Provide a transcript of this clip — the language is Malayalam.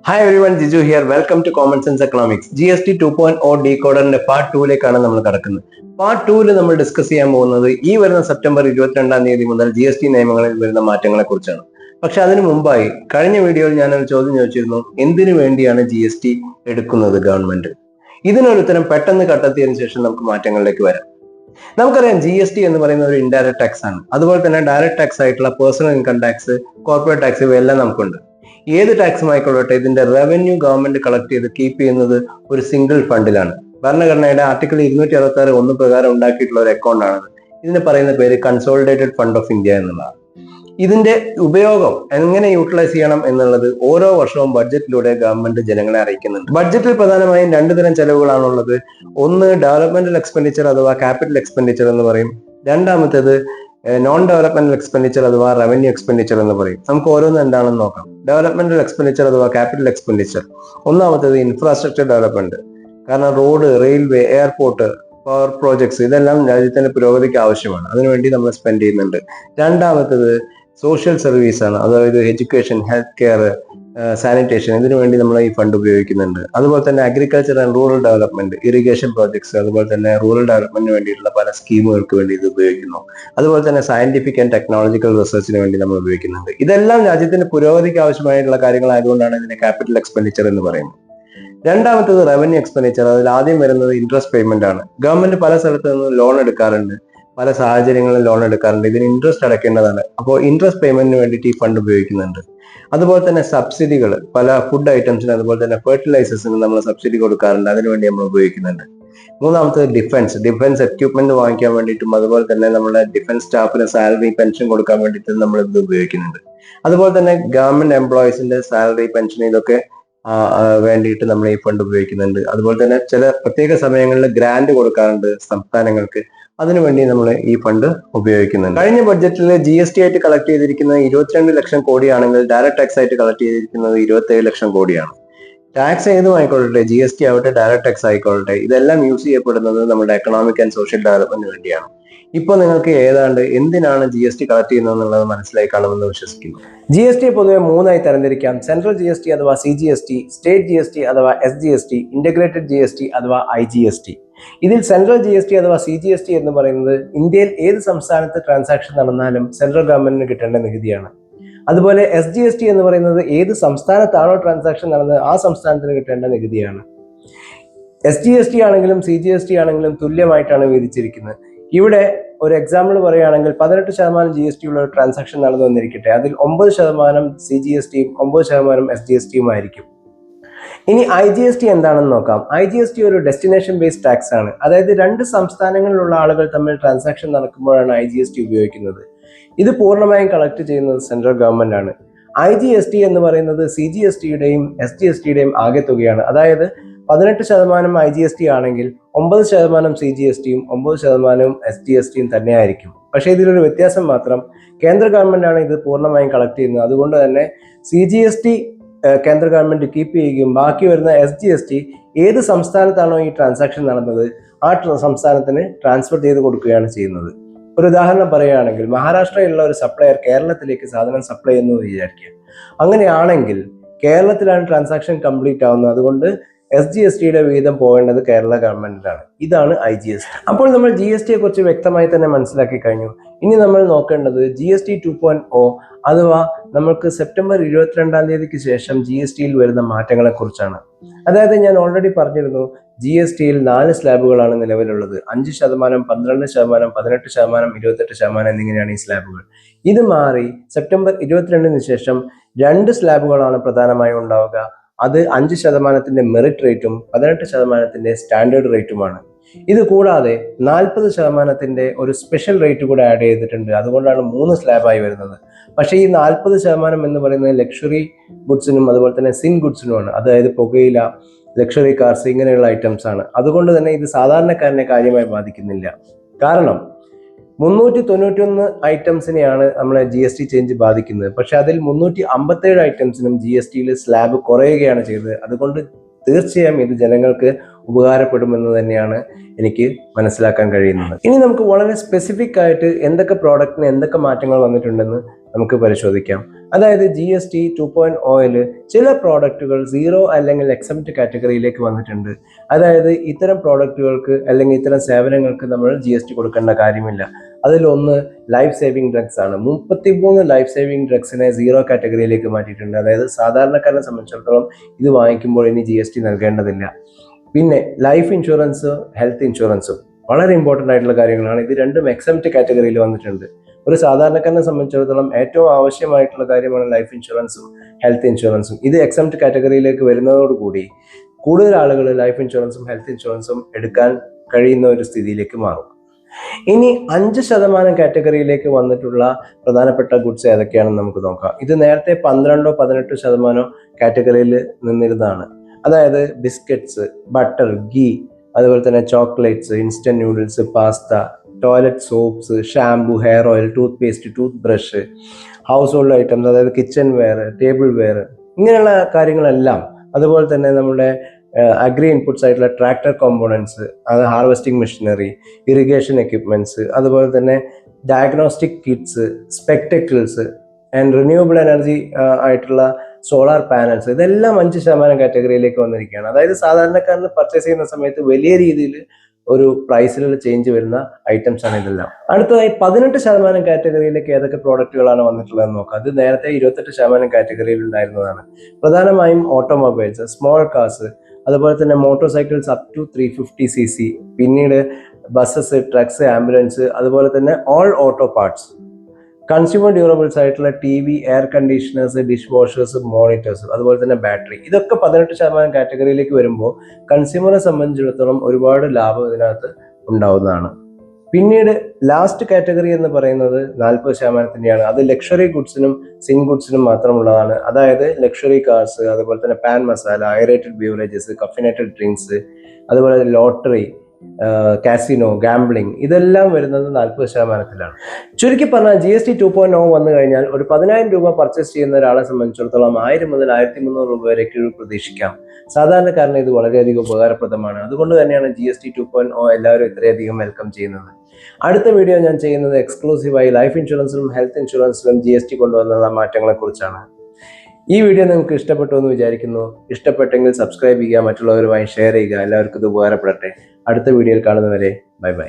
Hi everyone, Jiju here. Welcome to common sense economics. GST 2.0 ഡീകോഡറിന്റെ പാർട്ട് 2ലേക്കാണ് നമ്മൾ കടക്കുന്നത്. പാർട്ട് 2 നമ്മൾ ഡിസ്കസ് ചെയ്യാൻ പോകുന്നത് ഈ വരുന്ന സെപ്റ്റംബർ 22 മുതൽ GST നിയമങ്ങളിൽ വരുന്ന മാറ്റങ്ങളെ കുറിച്ചാണ്. പക്ഷെ അതിനു മുമ്പായി കഴിഞ്ഞ വീഡിയോയിൽ ഞാൻ ഒരു ചോദ്യം ചോദിച്ചിരുന്നു, എന്തിനു വേണ്ടിയാണ് GST എടുക്കുന്നത് ഗവൺമെന്റ്? ഇതിനൊരു ഉത്തരം പെട്ടെന്ന് കണ്ടെത്തിയതിനു ശേഷം നമുക്ക് മാറ്റങ്ങളിലേക്ക് വരാം. നമുക്കറിയാം GST എന്ന് പറയുന്ന ഒരു ഇൻഡയറക്ട് ടാക്സ് ആണ്. അതുപോലെ തന്നെ ഡയറക്ട് ടാക്സ് ആയിട്ടുള്ള personal income tax, corporate tax ഇവയെല്ലാം നമുക്കുണ്ട്. ഏത് ടാക്സും ആയിക്കൊള്ളട്ടെ, ഇതിന്റെ റവന്യൂ ഗവൺമെന്റ് കളക്ട് ചെയ്ത് കീപ്പ് ചെയ്യുന്നത് ഒരു സിംഗിൾ ഫണ്ടിലാണ്. ഭരണഘടനയുടെ ആർട്ടിക്കിൾ 266(1) പ്രകാരം ഉണ്ടാക്കിയിട്ടുള്ള ഒരു അക്കൗണ്ട് ആണത്. ഇതിന് പറയുന്ന പേര് കൺസോളിഡേറ്റഡ് ഫണ്ട് ഓഫ് ഇന്ത്യ എന്നുള്ളതാണ്. ഇതിന്റെ ഉപയോഗം എങ്ങനെ യൂട്ടിലൈസ് ചെയ്യണം എന്നുള്ളത് ഓരോ വർഷവും ബഡ്ജറ്റിലൂടെ ഗവൺമെന്റ് ജനങ്ങളെ അറിയിക്കുന്നുണ്ട്. ബഡ്ജറ്റിൽ പ്രധാനമായും രണ്ടു തരം ചെലവുകളാണുള്ളത്. ഒന്ന് ഡെവലപ്മെന്റൽ എക്സ്പെൻഡിച്ചർ അഥവാ ക്യാപിറ്റൽ എക്സ്പെൻഡിച്ചർ എന്ന് പറയും. രണ്ടാമത്തേത് നോൺ ഡെവലപ്മെന്റൽ എക്സ്പെൻഡിച്ചർ അഥവാ റവന്യൂ എക്സ്പെൻഡിച്ചർ എന്ന് പറയും. നമുക്ക് ഓരോന്നും എന്താണെന്ന് നോക്കാം. ഡെവലപ്മെന്റൽ എക്സ്പെൻഡിച്ചർ അഥവാ ക്യാപിറ്റൽ എക്സ്പെൻഡിച്ചർ, ഒന്നാമത്തേത് ഇൻഫ്രാസ്ട്രക്ചർ ഡെവലപ്മെന്റ്. കാരണം road, railway, airport, power projects ഇതെല്ലാം രാജ്യത്തിന്റെ പുരോഗതിക്ക് ആവശ്യമാണ്. അതിനുവേണ്ടി നമ്മൾ സ്പെൻഡ് ചെയ്യുന്നുണ്ട്. രണ്ടാമത്തേത് സോഷ്യൽ സർവീസ് ആണ്. അതായത് എഡ്യൂക്കേഷൻ, ഹെൽത്ത് കെയർ, സാനിറ്റേഷൻ, ഇതിനു വേണ്ടി നമ്മൾ ഈ ഫണ്ട് ഉപയോഗിക്കുന്നുണ്ട്. അതുപോലെ തന്നെ agriculture and rural development, irrigation projects, അതുപോലെ തന്നെ റൂറൽ ഡെവലപ്മെന്റിന് വേണ്ടിയിട്ടുള്ള പല സ്കീമുകൾക്ക് വേണ്ടി ഇത് ഉപയോഗിക്കുന്നു. അതുപോലെ തന്നെ സയന്റിഫിക് ആൻഡ് ടെക്നോളജിക്കൽ റിസർച്ചിന് വേണ്ടി നമ്മൾ ഉപയോഗിക്കുന്നുണ്ട്. ഇതെല്ലാം രാജ്യത്തിന്റെ പുരോഗതിക്ക് ആവശ്യമായിട്ടുള്ള കാര്യങ്ങളായതുകൊണ്ടാണ് ഇതിനെ ക്യാപിറ്റൽ എക്സ്പെൻഡിച്ചർ എന്ന് പറയുന്നത്. രണ്ടാമത്തത് റവന്യൂ എക്സ്പെൻഡിച്ചർ. അതിൽ ആദ്യം വരുന്നത് ഇൻട്രസ്റ്റ് പേയ്മെന്റ് ആണ്. ഗവൺമെന്റ് പല സ്ഥലത്ത് നിന്ന് ലോൺ എടുക്കാറുണ്ട്, പല സാഹചര്യങ്ങളിൽ ലോൺ എടുക്കാറുണ്ട്. ഇതിന് ഇൻട്രസ്റ്റ് അടയ്ക്കേണ്ടതാണ്. അപ്പോൾ ഇൻട്രസ്റ്റ് പേയ്മെന്റിന് വേണ്ടിയിട്ട് ഈ ഫണ്ട് ഉപയോഗിക്കുന്നുണ്ട്. അതുപോലെ തന്നെ സബ്സിഡികൾ, പല ഫുഡ് ഐറ്റംസിന് അതുപോലെ തന്നെ ഫെർട്ടിലൈസേഴ്സിന് നമ്മൾ സബ്സിഡി കൊടുക്കാറുണ്ട്. അതിനുവേണ്ടി നമ്മൾ ഉപയോഗിക്കുന്നുണ്ട്. മൂന്നാമത്തത് ഡിഫൻസ് എക്യുപ്മെന്റ് വാങ്ങിക്കാൻ വേണ്ടിയിട്ടും അതുപോലെ തന്നെ നമ്മുടെ ഡിഫൻസ് സ്റ്റാഫിന് സാലറി, പെൻഷൻ കൊടുക്കാൻ വേണ്ടിയിട്ടും നമ്മൾ ഇത് ഉപയോഗിക്കുന്നുണ്ട്. അതുപോലെ തന്നെ ഗവൺമെന്റ് എംപ്ലോയീസിന്റെ സാലറി, പെൻഷൻ ഇതൊക്കെ വേണ്ടിയിട്ട് നമ്മൾ ഈ ഫണ്ട് ഉപയോഗിക്കുന്നുണ്ട്. അതുപോലെ തന്നെ ചില പ്രത്യേക സമയങ്ങളിൽ ഗ്രാന്റ് കൊടുക്കാറുണ്ട് സംസ്ഥാനങ്ങൾക്ക്. അതിനുവേണ്ടി നമ്മൾ ഈ ഫണ്ട് ഉപയോഗിക്കുന്നുണ്ട്. കഴിഞ്ഞ ബഡ്ജറ്റിൽ GST ആയിട്ട് കളക്ട് ചെയ്തിരിക്കുന്നത് 22 ലക്ഷം കോടിയാണെങ്കിൽ ഡയറക്ട് ടാക്സ് ആയിട്ട് കളക്ട് ചെയ്തിരിക്കുന്നത് 27 ലക്ഷം കോടിയാണ്. ടാക്സ് ഏതും ആയിക്കൊള്ളട്ടെ, GST ആവട്ടെ, ഡയറക്ട് ടാക്സ് ആയിക്കൊള്ളട്ടെ, ഇതെല്ലാം യൂസ് ചെയ്യപ്പെടുന്നത് നമ്മുടെ എക്കണോമിക് ആൻഡ് സോഷ്യൽ ഡെവലപ്മെന്റിന് വേണ്ടിയാണ്. ഇപ്പൊ നിങ്ങൾക്ക് ഏതാണ്ട് എന്തിനാണ് GST കളക്ട് ചെയ്യുന്നത് എന്നുള്ളത് മനസ്സിലായി കാണുമെന്ന് വിശ്വസിക്കുന്നു. GST പൊതുവെ മൂന്നായി തരംതിരിക്കാം. സെൻട്രൽ GST അഥവാ CGST, സ്റ്റേറ്റ് GST അഥവാ SGST, ഇന്റഗ്രേറ്റഡ് GST അഥവാ IGST. ഇതിൽ സെൻട്രൽ GST അഥവാ CGST എന്ന് പറയുന്നത് ഇന്ത്യയിൽ ഏത് സംസ്ഥാനത്ത് ട്രാൻസാക്ഷൻ നടന്നാലും സെൻട്രൽ ഗവൺമെന്റിന് കിട്ടേണ്ട നികുതിയാണ്. അതുപോലെ SGST എന്ന് പറയുന്നത് ഏത് സംസ്ഥാനത്താണോ ട്രാൻസാക്ഷൻ നടന്നത് ആ സംസ്ഥാനത്തിന് കിട്ടേണ്ട നികുതിയാണ്. SGST ആണെങ്കിലും CGST ആണെങ്കിലും തുല്യമായിട്ടാണ് വിധിച്ചിരിക്കുന്നത്. ഇവിടെ ഒരു എക്സാമ്പിൾ പറയുകയാണെങ്കിൽ 18% GST ഉള്ള ഒരു ട്രാൻസാക്ഷൻ നടന്നു വന്നിരിക്കട്ടെ, അതിൽ 9% CGSTയും 9% SGSTയും ആയിരിക്കും. ഇനി IGST എന്താണെന്ന് നോക്കാം. IGST ഒരു ഡെസ്റ്റിനേഷൻ ബേസ്ഡ് ടാക്സ് ആണ്. അതായത് രണ്ട് സംസ്ഥാനങ്ങളിലുള്ള ആളുകൾ തമ്മിൽ ട്രാൻസാക്ഷൻ നടക്കുമ്പോഴാണ് IGST ഉപയോഗിക്കുന്നത്. ഇത് പൂർണ്ണമായും കളക്ട് ചെയ്യുന്നത് സെൻട്രൽ ഗവൺമെന്റ് ആണ്. IGST എന്ന് പറയുന്നത് CGSTയുടെയും SGSTയുടെയും ആകെ തുകയാണ്. അതായത് 18% IGST ആണെങ്കിൽ 9% CGSTയും 9% SGSTയും തന്നെയായിരിക്കും. പക്ഷേ ഇതിലൊരു വ്യത്യാസം മാത്രം, കേന്ദ്ര ഗവൺമെന്റ് ആണ് ഇത് പൂർണ്ണമായും കളക്ട് ചെയ്യുന്നത്. അതുകൊണ്ട് തന്നെ CGST കേന്ദ്ര ഗവൺമെന്റ് കീപ്പ് ചെയ്യുകയും ബാക്കി വരുന്ന SGST ഏത് സംസ്ഥാനത്താണോ ഈ ട്രാൻസാക്ഷൻ നടന്നത് ആ സംസ്ഥാനത്തിന് ട്രാൻസ്ഫർ ചെയ്ത് കൊടുക്കുകയാണ് ചെയ്യുന്നത്. ഒരു ഉദാഹരണം പറയുകയാണെങ്കിൽ, മഹാരാഷ്ട്രയിലുള്ള ഒരു സപ്ലയർ കേരളത്തിലേക്ക് സാധനം സപ്ലൈ ചെയ്യുന്നു വിചാരിക്കുക. അങ്ങനെയാണെങ്കിൽ കേരളത്തിലാണ് ട്രാൻസാക്ഷൻ കംപ്ലീറ്റ് ആവുന്നത്. അതുകൊണ്ട് SGSTയുടെ വീതം പോകേണ്ടത് കേരള ഗവൺമെന്റിനാണ്. ഇതാണ് IGST. അപ്പോൾ നമ്മൾ GSTയെ കുറിച്ച് വ്യക്തമായി തന്നെ മനസ്സിലാക്കി കഴിഞ്ഞു. ഇനി നമ്മൾ നോക്കേണ്ടത് GST 2.0 അഥവാ നമുക്ക് സെപ്റ്റംബർ 22 ശേഷം GSTയിൽ വരുന്ന മാറ്റങ്ങളെ കുറിച്ചാണ്. അതായത് ഞാൻ ഓൾറെഡി പറഞ്ഞിരുന്നു, GSTയിൽ 4 സ്ലാബുകളാണ് നിലവിലുള്ളത്. 5%, 12%, 18%, 28% എന്നിങ്ങനെയാണ് ഈ സ്ലാബുകൾ. ഇത് മാറി സെപ്റ്റംബർ 22 ശേഷം 2 സ്ലാബുകളാണ് പ്രധാനമായും ഉണ്ടാവുക. അത് 5% മെറിറ്റ് റേറ്റും 18% സ്റ്റാൻഡേർഡ് റേറ്റുമാണ്. ഇത് കൂടാതെ 40% ഒരു സ്പെഷ്യൽ റേറ്റ് കൂടെ ആഡ് ചെയ്തിട്ടുണ്ട്. അതുകൊണ്ടാണ് 3 സ്ലാബായി വരുന്നത്. പക്ഷേ ഈ 40% എന്ന് പറയുന്നത് ലക്ഷറി ഗുഡ്സിനും അതുപോലെ തന്നെ സിൻ ഗുഡ്സിനുമാണ്. അതായത് പുകയില, ലക്ഷറി കാർസ് ഇങ്ങനെയുള്ള ഐറ്റംസ് ആണ്. അതുകൊണ്ട് തന്നെ ഇത് സാധാരണക്കാരനെ കാര്യമായി ബാധിക്കുന്നില്ല. കാരണം 391 ഐറ്റംസിനെയാണ് നമ്മളെ GST ചേഞ്ച് ബാധിക്കുന്നത്. പക്ഷെ അതിൽ 357 ഐറ്റംസിനും GSTയിൽ സ്ലാബ് കുറയുകയാണ് ചെയ്തത്. അതുകൊണ്ട് തീർച്ചയായും ഇത് ജനങ്ങൾക്ക് ഉപകാരപ്പെടുമെന്ന് തന്നെയാണ് എനിക്ക് മനസ്സിലാക്കാൻ കഴിയുന്നത്. ഇനി നമുക്ക് വളരെ സ്പെസിഫിക് ആയിട്ട് എന്തൊക്കെ പ്രോഡക്റ്റിന് എന്തൊക്കെ മാറ്റങ്ങൾ വന്നിട്ടുണ്ടെന്ന് നമുക്ക് പരിശോധിക്കാം. അതായത് GST 2.0 ചില പ്രോഡക്റ്റുകൾ സീറോ അല്ലെങ്കിൽ എക്സംപ്റ്റ് കാറ്റഗറിയിലേക്ക് വന്നിട്ടുണ്ട്. അതായത് ഇത്തരം പ്രോഡക്റ്റുകൾക്ക് അല്ലെങ്കിൽ ഇത്തരം സേവനങ്ങൾക്ക് നമ്മൾ GST കൊടുക്കേണ്ട കാര്യമില്ല. അതിലൊന്ന് ലൈഫ് സേവിങ് ഡ്രഗ്സ് ആണ്. 33 ലൈഫ് സേവിങ് ഡ്രഗ്സിനെ സീറോ കാറ്റഗറിയിലേക്ക് മാറ്റിയിട്ടുണ്ട്. അതായത് സാധാരണക്കാരനെ സംബന്ധിച്ചിടത്തോളം ഇത് വാങ്ങിക്കുമ്പോൾ ഇനി GST നൽകേണ്ടതില്ല. പിന്നെ ലൈഫ് ഇൻഷുറൻസും ഹെൽത്ത് ഇൻഷുറൻസും വളരെ ഇമ്പോർട്ടൻ്റ് ആയിട്ടുള്ള കാര്യങ്ങളാണ്. ഇത് രണ്ടും എക്സംപ്റ്റ് കാറ്റഗറിയിൽ വന്നിട്ടുണ്ട്. ഒരു സാധാരണക്കാരനെ സംബന്ധിച്ചിടത്തോളം ഏറ്റവും ആവശ്യമായിട്ടുള്ള കാര്യമാണ് ലൈഫ് ഇൻഷുറൻസും ഹെൽത്ത് ഇൻഷുറൻസും. ഇത് എക്സംപ്റ്റ് കാറ്റഗറിയിലേക്ക് വരുന്നതോടുകൂടി കൂടുതൽ ആളുകൾ ലൈഫ് ഇൻഷുറൻസും ഹെൽത്ത് ഇൻഷുറൻസും എടുക്കാൻ കഴിയുന്ന ഒരു സ്ഥിതിയിലേക്ക് മാറും. ഇനി 5% കാറ്റഗറിയിലേക്ക് വന്നിട്ടുള്ള പ്രധാനപ്പെട്ട ഗുഡ്സ് ഏതൊക്കെയാണെന്ന് നമുക്ക് നോക്കാം. ഇത് നേരത്തെ 12-18% കാറ്റഗറിയിൽ നിന്നിരുന്നതാണ്. അതായത് ബിസ്ക്കറ്റ്സ്, ബട്ടർ, ഗീ, അതുപോലെ തന്നെ chocolates, instant noodles, pasta, toilet soaps, shampoo, hair oil, tooth paste, tooth brush, house hold items, അതായത് കിച്ചൺ വെയർ, ടേബിൾ വെയർ, ഇങ്ങനെയുള്ള കാര്യങ്ങളെല്ലാം, അതുപോലെ തന്നെ നമ്മുടെ അഗ്രി ഇൻപുട്സ് ആയിട്ടുള്ള ട്രാക്ടർ കോമ്പോണൻസ്, അത് ഹാർവെസ്റ്റിംഗ് മെഷീനറി, ഇറിഗേഷൻ എക്യുപ്മെന്റ്സ്, അതുപോലെ തന്നെ diagnostic kits, spectacles and renewable energy ആയിട്ടുള്ള സോളാർ പാനൽസ്, ഇതെല്ലാം 5% കാറ്റഗറിയിലേക്ക് വന്നിരിക്കുകയാണ്. അതായത് സാധാരണക്കാരന് പർച്ചേസ് ചെയ്യുന്ന സമയത്ത് വലിയ രീതിയിൽ ഒരു പ്രൈസിലുള്ള ചേഞ്ച് വരുന്ന ഐറ്റംസ് ആണ് ഇതെല്ലാം. അടുത്തതായി 18% കാറ്റഗറിയിലേക്ക് ഏതൊക്കെ പ്രോഡക്റ്റുകളാണ് വന്നിട്ടുള്ളതെന്ന് നോക്കാം. അത് നേരത്തെ 28% കാറ്റഗറിയിൽ ഉണ്ടായിരുന്നതാണ്. പ്രധാനമായും ഓട്ടോമൊബൈൽസ്, സ്മോൾ കാർസ്, അതുപോലെ തന്നെ motor cycles up to 350cc, പിന്നീട് ബസ്സസ്, ട്രക്സ്, ആംബുലൻസ്, അതുപോലെ തന്നെ all auto parts, consumer durables ആയിട്ടുള്ള TV, air conditioners, dish washers, monitors, അതുപോലെ തന്നെ ബാറ്ററി, ഇതൊക്കെ 18% കാറ്റഗറിയിലേക്ക് വരുമ്പോൾ കൺസ്യൂമറെ സംബന്ധിച്ചിടത്തോളം ഒരുപാട് ലാഭം ഇതിനകത്ത് ഉണ്ടാവുന്നതാണ്. പിന്നീട് ലാസ്റ്റ് കാറ്റഗറി എന്ന് പറയുന്നത് 40%-ൻ്റെയാണ്. അത് ലക്ഷറി ഗുഡ്സിനും സിൻ ഗുഡ്സിനും മാത്രമുള്ളതാണ്. അതായത് ലക്ഷറി കാർസ്, അതുപോലെ തന്നെ pan masala, അയറേറ്റഡ് beverages, caffeinated drinks, അതുപോലെ ലോട്ടറി, കാസിനോ, ഗാംബ്ലിംഗ്, ഇതെല്ലാം വരുന്നത് 40%-ലാണ്. ചുരുക്കി പറഞ്ഞാൽ GST 2.0 വന്നു കഴിഞ്ഞാൽ ഒരു 10,000 രൂപ പർച്ചേസ് ചെയ്യുന്ന ഒരാളെ സംബന്ധിച്ചിടത്തോളം 1000 മുതൽ 1300 രൂപ വരെ കിഴിവ് പ്രതീക്ഷിക്കാം. സാധാരണക്കാരന് ഇത് വളരെയധികം ഉപകാരപ്രദമാണ്. അതുകൊണ്ട് തന്നെയാണ് GST 2.0 എല്ലാവരും ഇത്രയധികം വെൽക്കം ചെയ്യുന്നത്. അടുത്ത വീഡിയോ ഞാൻ ചെയ്യുന്നത് എക്സ്ക്ലൂസീവായി ലൈഫ് ഇൻഷുറൻസിലും ഹെൽത്ത് ഇൻഷുറൻസിലും GST കൊണ്ടുവന്ന മാറ്റങ്ങളെ കുറിച്ചാണ്. ഈ വീഡിയോ നിങ്ങൾക്ക് ഇഷ്ടപ്പെട്ടു എന്ന് വിചാരിക്കുന്നു. ഇഷ്ടപ്പെട്ടെങ്കിൽ സബ്സ്ക്രൈബ് ചെയ്യുക, മറ്റുള്ളവരുമായി ഷെയർ ചെയ്യുക. എല്ലാവർക്കും ഇത് ഉപകാരപ്പെടട്ടെ. അടുത്ത വീഡിയോയിൽ കാണുന്നവരെ ബൈ ബൈ.